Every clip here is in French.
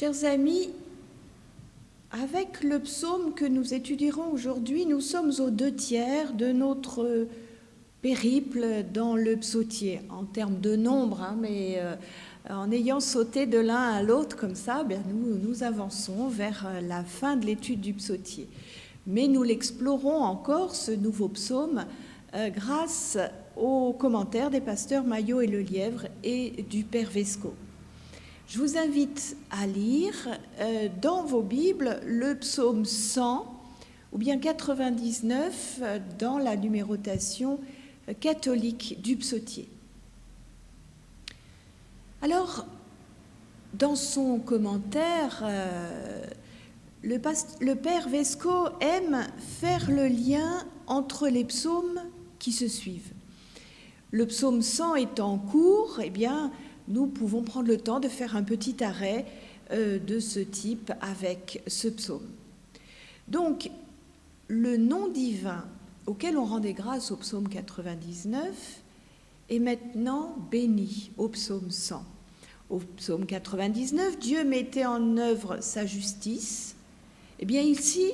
Chers amis, avec le psaume que nous étudierons aujourd'hui, nous sommes aux 2/3 de notre périple dans le psautier, en termes de nombre, mais en ayant sauté de l'un à l'autre comme ça, nous avançons vers la fin de l'étude du psautier. Mais nous l'explorons encore, ce nouveau psaume, grâce aux commentaires des pasteurs Maillot et Lelièvre et du Père Vesco. Je vous invite à lire dans vos Bibles le psaume 100 ou bien 99 dans la numérotation catholique du psautier. Alors, dans son commentaire, le Père Vesco aime faire le lien entre les psaumes qui se suivent. Le psaume 100 étant en cours, nous pouvons prendre le temps de faire un petit arrêt de ce type avec ce psaume. Donc, le nom divin auquel on rendait grâce au psaume 99 est maintenant béni au psaume 100. Au psaume 99, Dieu mettait en œuvre sa justice. Ici,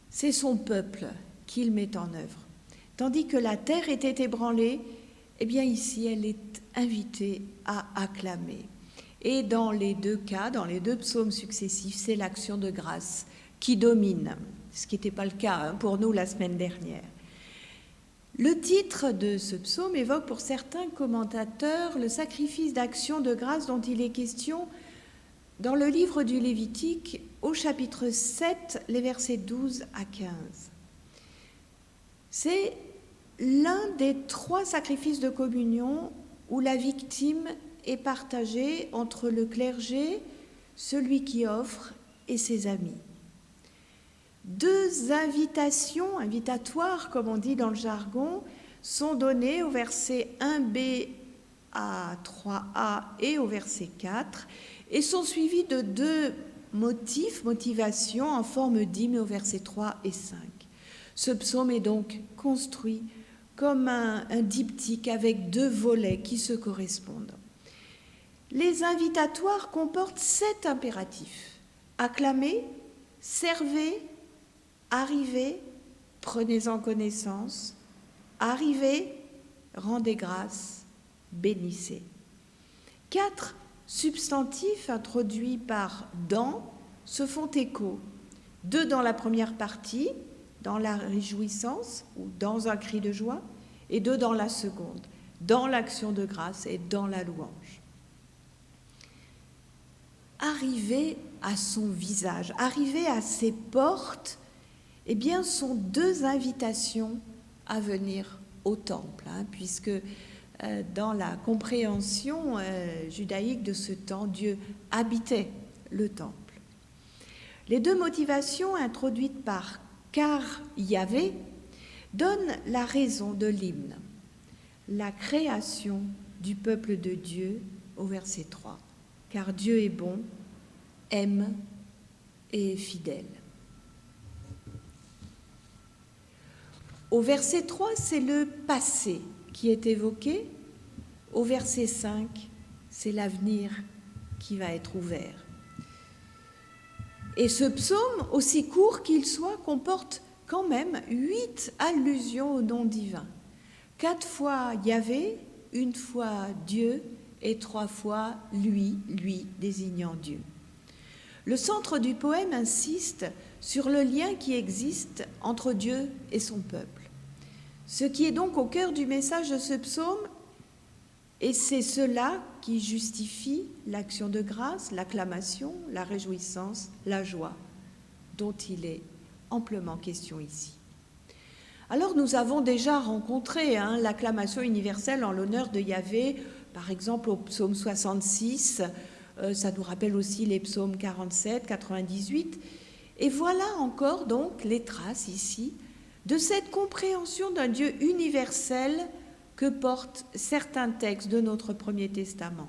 c'est son peuple qu'il met en œuvre. Tandis que la terre était ébranlée, ici, elle est invitée à acclamer. Et dans les deux cas, dans les deux psaumes successifs, c'est l'action de grâce qui domine, ce qui n'était pas le cas pour nous la semaine dernière. Le titre de ce psaume évoque pour certains commentateurs le sacrifice d'action de grâce dont il est question dans le livre du Lévitique au chapitre 7, les versets 12 à 15. C'est l'un des 3 sacrifices de communion où la victime est partagée entre le clergé, celui qui offre et ses amis. 2 invitations, invitatoires comme on dit dans le jargon, sont données au verset 1b à 3a et au verset 4 et sont suivies de 2 motivations en forme d'hymne au verset 3 et 5. Ce psaume est donc construit comme un diptyque avec 2 volets qui se correspondent. Les invitatoires comportent 7 impératifs. Acclamez, servez, arrivez, prenez-en connaissance, arrivez, rendez grâce, bénissez. 4 substantifs introduits par « dans » se font écho. 2 dans la première partie, dans la réjouissance ou dans un cri de joie, et 2 dans la seconde, dans l'action de grâce et dans la louange. Arriver à son visage, arriver à ses portes, sont 2 invitations à venir au temple, puisque dans la compréhension judaïque de ce temps, Dieu habitait le temple. Les 2 motivations introduites par car Yahvé donne la raison de l'hymne, la création du peuple de Dieu au verset 3, car Dieu est bon, aime et est fidèle. Au verset 3, c'est le passé qui est évoqué, au verset 5, c'est l'avenir qui va être ouvert. Et ce psaume, aussi court qu'il soit, comporte quand même 8 allusions au nom divin. 4 fois Yahvé, 1 fois Dieu et 3 fois lui désignant Dieu. Le centre du poème insiste sur le lien qui existe entre Dieu et son peuple. Ce qui est donc au cœur du message de ce psaume, et c'est cela qui justifie l'action de grâce, l'acclamation, la réjouissance, la joie, dont il est amplement question ici. Alors nous avons déjà rencontré l'acclamation universelle en l'honneur de Yahvé, par exemple au psaume 66, ça nous rappelle aussi les psaumes 47, 98, et voilà encore donc les traces ici de cette compréhension d'un Dieu universel que portent certains textes de notre Premier Testament.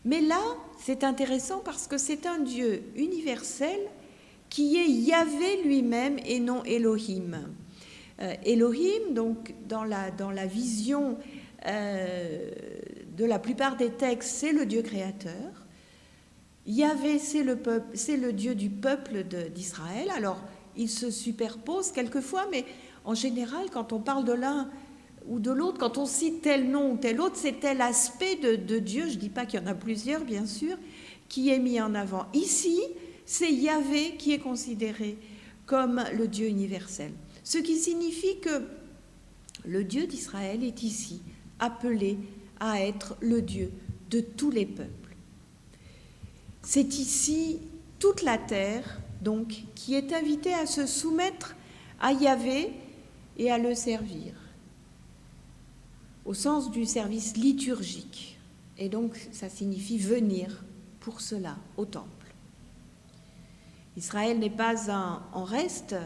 Mais là, c'est intéressant parce que c'est un Dieu universel qui est Yahvé lui-même et non Elohim. Elohim, donc dans la vision de la plupart des textes, c'est le Dieu créateur. Yahvé, c'est le peuple, c'est le Dieu du peuple d'Israël. Alors, ils se superposent quelquefois, mais en général, quand on parle de l'un ou de l'autre, quand on cite tel nom ou tel autre, c'est tel aspect de Dieu, je ne dis pas qu'il y en a plusieurs, bien sûr, qui est mis en avant. Ici, c'est Yahvé qui est considéré comme le Dieu universel. Ce qui signifie que le Dieu d'Israël est ici appelé à être le Dieu de tous les peuples. C'est ici toute la terre, donc, qui est invitée à se soumettre à Yahvé et à le servir, au sens du service liturgique. Et donc, ça signifie venir pour cela au temple. Israël n'est pas en reste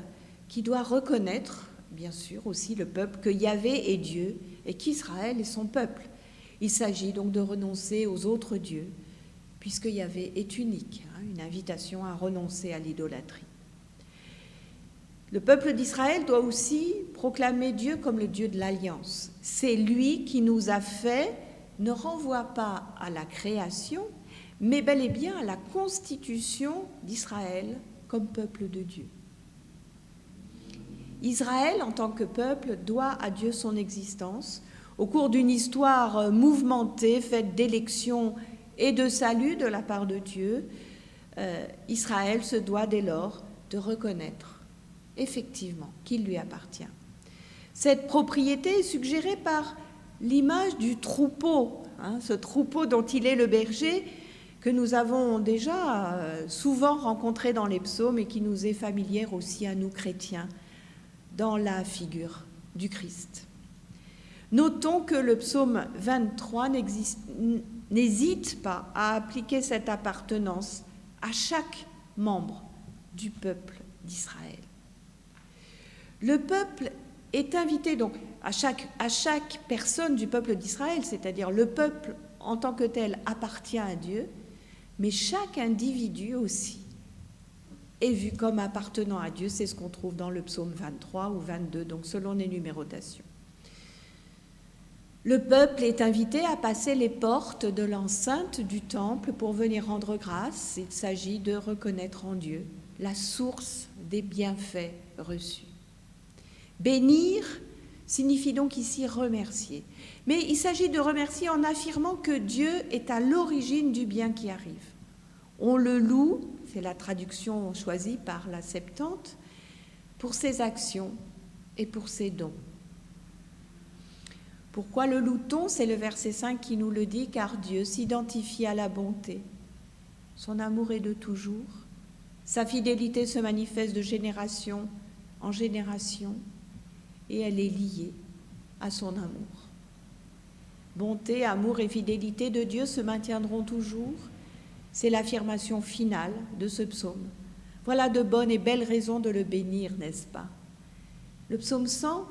qui doit reconnaître, bien sûr, aussi le peuple, que Yahvé est Dieu et qu'Israël est son peuple. Il s'agit donc de renoncer aux autres dieux, puisque Yahvé est unique, une invitation à renoncer à l'idolâtrie. Le peuple d'Israël doit aussi proclamer Dieu comme le Dieu de l'Alliance. C'est lui qui nous a fait, ne renvoie pas à la création, mais bel et bien à la constitution d'Israël comme peuple de Dieu. Israël, en tant que peuple, doit à Dieu son existence. Au cours d'une histoire mouvementée, faite d'élections et de salut de la part de Dieu, Israël se doit dès lors de reconnaître effectivement qu'il lui appartient. Cette propriété est suggérée par l'image du troupeau, ce troupeau dont il est le berger, que nous avons déjà souvent rencontré dans les psaumes et qui nous est familière aussi à nous chrétiens dans la figure du Christ. Notons que le psaume 23 n'hésite pas à appliquer cette appartenance à chaque membre du peuple d'Israël. Le peuple est invité donc à chaque personne du peuple d'Israël, c'est-à-dire le peuple en tant que tel appartient à Dieu, mais chaque individu aussi est vu comme appartenant à Dieu. C'est ce qu'on trouve dans le psaume 23 ou 22, donc selon les numérotations. Le peuple est invité à passer les portes de l'enceinte du temple pour venir rendre grâce. Il s'agit de reconnaître en Dieu la source des bienfaits reçus. Bénir signifie donc ici remercier. Mais il s'agit de remercier en affirmant que Dieu est à l'origine du bien qui arrive. On le loue, c'est la traduction choisie par la Septante, pour ses actions et pour ses dons. Pourquoi le loue-t-on ? C'est le verset 5 qui nous le dit, car Dieu s'identifie à la bonté. Son amour est de toujours. Sa fidélité se manifeste de génération en génération et elle est liée à son amour. Bonté, amour et fidélité de Dieu se maintiendront toujours. C'est l'affirmation finale de ce psaume. Voilà de bonnes et belles raisons de le bénir, n'est-ce pas ? Le psaume 100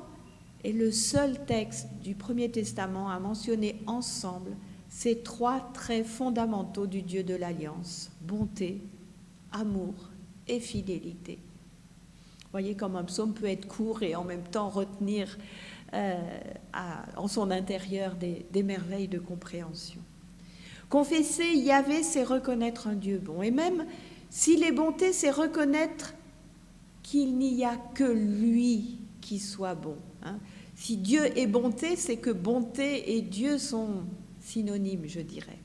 est le seul texte du Premier Testament à mentionner ensemble ces trois traits fondamentaux du Dieu de l'Alliance, bonté, amour et fidélité. Vous voyez comme un psaume peut être court et en même temps retenir en son intérieur des merveilles de compréhension. Confesser Yahvé, c'est reconnaître un Dieu bon. Et même s'il est bonté, c'est reconnaître qu'il n'y a que lui qui soit bon. Si Dieu est bonté, c'est que bonté et Dieu sont synonymes, je dirais.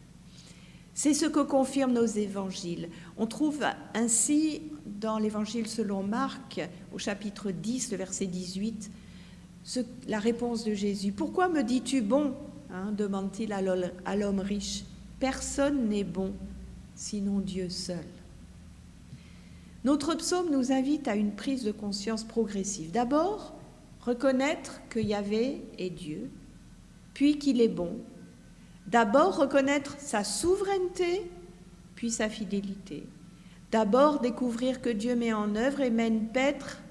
C'est ce que confirment nos évangiles. On trouve ainsi dans l'évangile selon Marc, au chapitre 10, le verset 18, la réponse de Jésus. « Pourquoi me dis-tu bon ?» demande-t-il à l'homme riche. « Personne n'est bon, sinon Dieu seul. » Notre psaume nous invite à une prise de conscience progressive. D'abord, reconnaître que Yahvé est Dieu, puis qu'il est bon. D'abord, reconnaître sa souveraineté, puis sa fidélité. D'abord, découvrir que Dieu met en œuvre et mène paître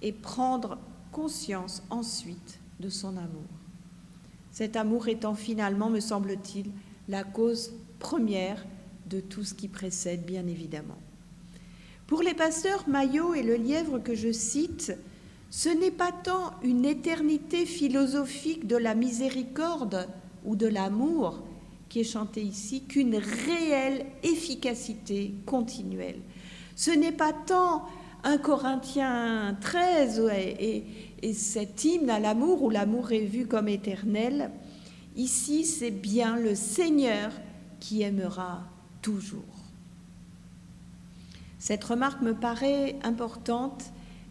et prendre conscience ensuite de son amour. Cet amour étant finalement, me semble-t-il, la cause première de tout ce qui précède, bien évidemment. Pour les pasteurs Maillot et Le Lièvre que je cite, ce n'est pas tant une éternité philosophique de la miséricorde ou de l'amour qui est chanté ici qu'une réelle efficacité continuelle. Ce n'est pas tant 1 Corinthiens 13 et cet hymne à l'amour où l'amour est vu comme éternel. Ici, c'est bien le Seigneur qui aimera toujours. Cette remarque me paraît importante.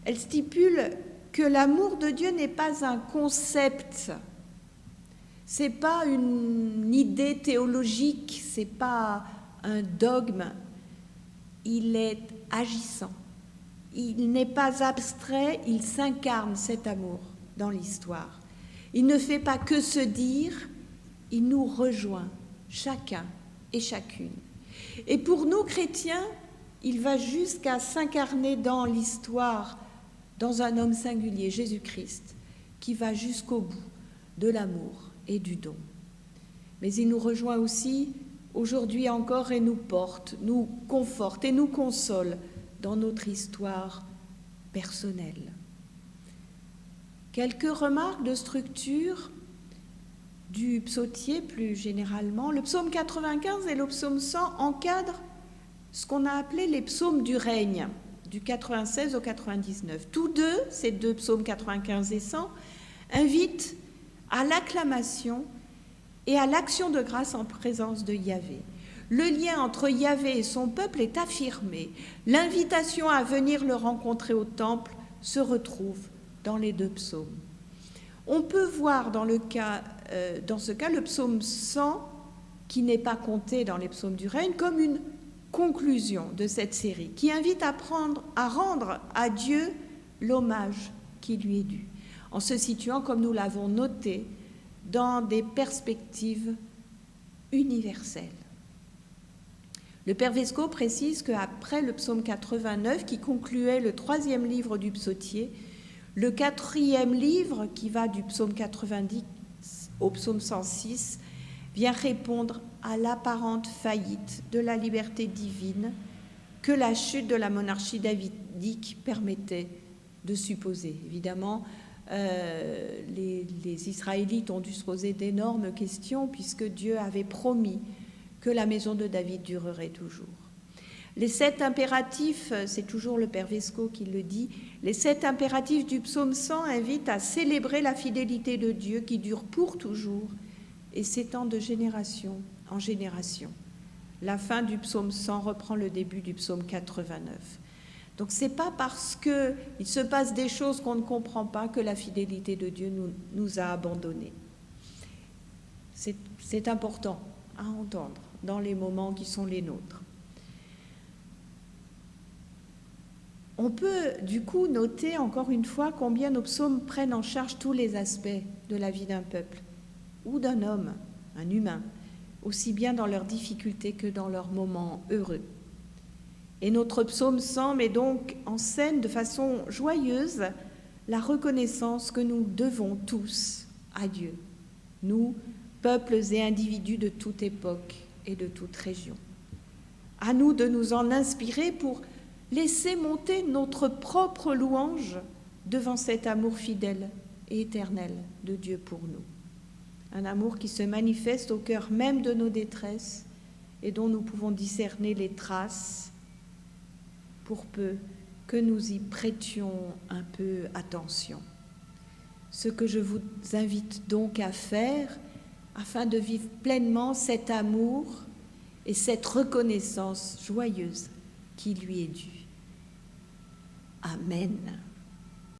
Elle stipule que l'amour de Dieu n'est pas un concept, c'est pas une idée théologique, c'est pas un dogme. Il est agissant. Il n'est pas abstrait, il s'incarne cet amour dans l'histoire. Il ne fait pas que se dire, il nous rejoint, chacun et chacune. Et pour nous chrétiens, il va jusqu'à s'incarner dans l'histoire, dans un homme singulier, Jésus-Christ, qui va jusqu'au bout de l'amour et du don. Mais il nous rejoint aussi aujourd'hui encore et nous porte, nous conforte et nous console dans notre histoire personnelle. Quelques remarques de structure du psautier plus généralement. Le psaume 95 et le psaume 100 encadrent ce qu'on a appelé les psaumes du règne, du 96 au 99. Tous deux, ces deux psaumes 95 et 100, invitent à l'acclamation et à l'action de grâce en présence de Yahvé. Le lien entre Yahvé et son peuple est affirmé. L'invitation à venir le rencontrer au temple se retrouve dans les deux psaumes. On peut voir dans ce cas le psaume 100, qui n'est pas compté dans les psaumes du règne, comme une conclusion de cette série, qui invite à rendre à Dieu l'hommage qui lui est dû, en se situant, comme nous l'avons noté, dans des perspectives universelles. Le Père Vesco précise qu'après le psaume 89, qui concluait le 3e livre du psautier, le 4e livre, qui va du psaume 90 au psaume 106, vient répondre à l'apparente faillite de la liberté divine que la chute de la monarchie davidique permettait de supposer. Évidemment, les Israélites ont dû se poser d'énormes questions puisque Dieu avait promis que la maison de David durerait toujours. Les 7 impératifs, c'est toujours le Père Vesco qui le dit, les 7 impératifs du psaume 100 invitent à célébrer la fidélité de Dieu qui dure pour toujours et s'étend de génération en génération. La fin du psaume 100 reprend le début du psaume 89. Donc ce n'est pas parce qu'il se passe des choses qu'on ne comprend pas que la fidélité de Dieu nous a abandonnés. C'est important à entendre dans les moments qui sont les nôtres. On peut du coup noter encore une fois combien nos psaumes prennent en charge tous les aspects de la vie d'un peuple ou d'un homme, un humain, aussi bien dans leurs difficultés que dans leurs moments heureux. Et notre psaume 100 met donc en scène de façon joyeuse la reconnaissance que nous devons tous à Dieu, nous, peuples et individus de toute époque et de toute région. À nous de nous en inspirer pour laisser monter notre propre louange devant cet amour fidèle et éternel de Dieu pour nous. Un amour qui se manifeste au cœur même de nos détresses et dont nous pouvons discerner les traces pour peu que nous y prêtions un peu attention. Ce que je vous invite donc à faire afin de vivre pleinement cet amour et cette reconnaissance joyeuse qui lui est due. Amen.